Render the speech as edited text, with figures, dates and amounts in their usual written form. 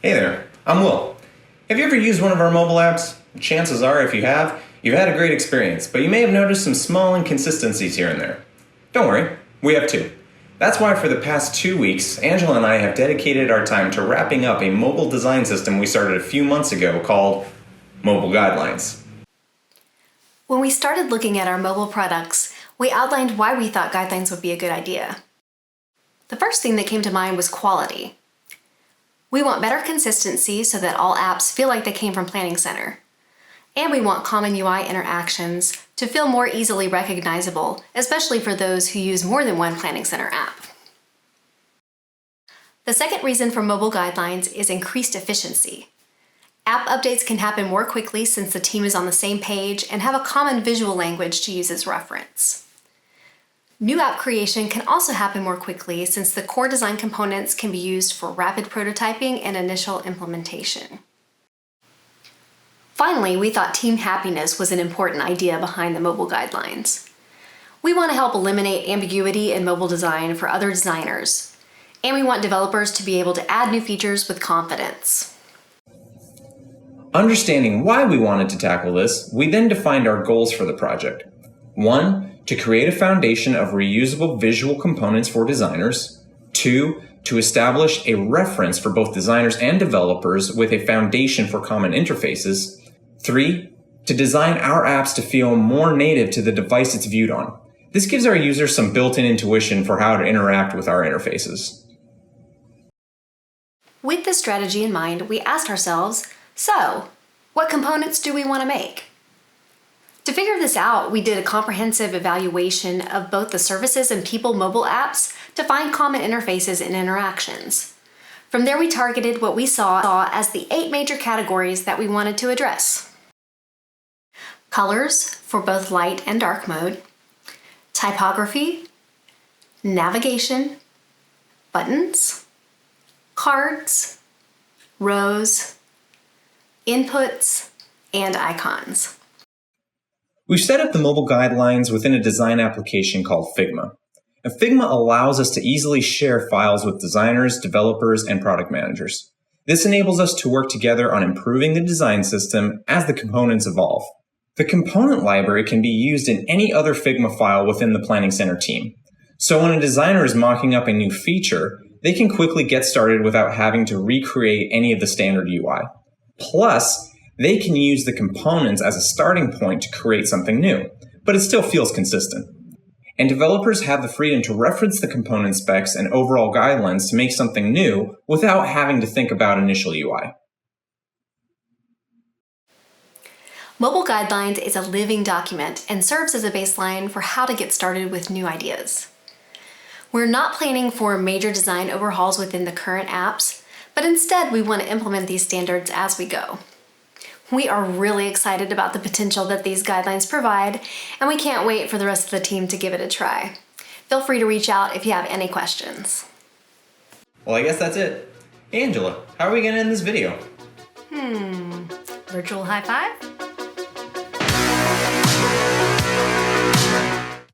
Hey there, I'm Will. Have you ever used one of our mobile apps? Chances are, if you have, you've had a great experience, but you may have noticed some small inconsistencies here and there. Don't worry, we have too. That's why for the past 2 weeks, Angela and I have dedicated our time to wrapping up a mobile design system we started a few months ago called Mobile Guidelines. When we started looking at our mobile products, we outlined why we thought guidelines would be a good idea. The first thing that came to mind was quality. We want better consistency so that all apps feel like they came from Planning Center. And we want common UI interactions to feel more easily recognizable, especially for those who use more than one Planning Center app. The second reason for mobile guidelines is increased efficiency. App updates can happen more quickly since the team is on the same page and have a common visual language to use as reference. New app creation can also happen more quickly since the core design components can be used for rapid prototyping and initial implementation. Finally, we thought team happiness was an important idea behind the mobile guidelines. We want to help eliminate ambiguity in mobile design for other designers, and we want developers to be able to add new features with confidence. Understanding why we wanted to tackle this, we then defined our goals for the project. 1. To create a foundation of reusable visual components for designers. 2. To establish a reference for both designers and developers with a foundation for common interfaces. 3. To design our apps to feel more native to the device it's viewed on. This gives our users some built-in intuition for how to interact with our interfaces. With this strategy in mind, we asked ourselves, so, what components do we want to make? To figure this out, we did a comprehensive evaluation of both the services and people mobile apps to find common interfaces and interactions. From there, we targeted what we saw as the 8 major categories that we wanted to address. Colors for both light and dark mode, typography, navigation, buttons, cards, rows, inputs, and icons. We've set up the mobile guidelines within a design application called Figma. And Figma allows us to easily share files with designers, developers, and product managers. This enables us to work together on improving the design system as the components evolve. The component library can be used in any other Figma file within the Planning Center team. So when a designer is mocking up a new feature, they can quickly get started without having to recreate any of the standard UI. Plus, they can use the components as a starting point to create something new, but it still feels consistent. And developers have the freedom to reference the component specs and overall guidelines to make something new without having to think about initial UI. Mobile Guidelines is a living document and serves as a baseline for how to get started with new ideas. We're not planning for major design overhauls within the current apps, but instead we want to implement these standards as we go. We are really excited about the potential that these guidelines provide, and we can't wait for the rest of the team to give it a try. Feel free to reach out if you have any questions. Well, I guess that's it. Angela, how are we going to end this video? Virtual high five?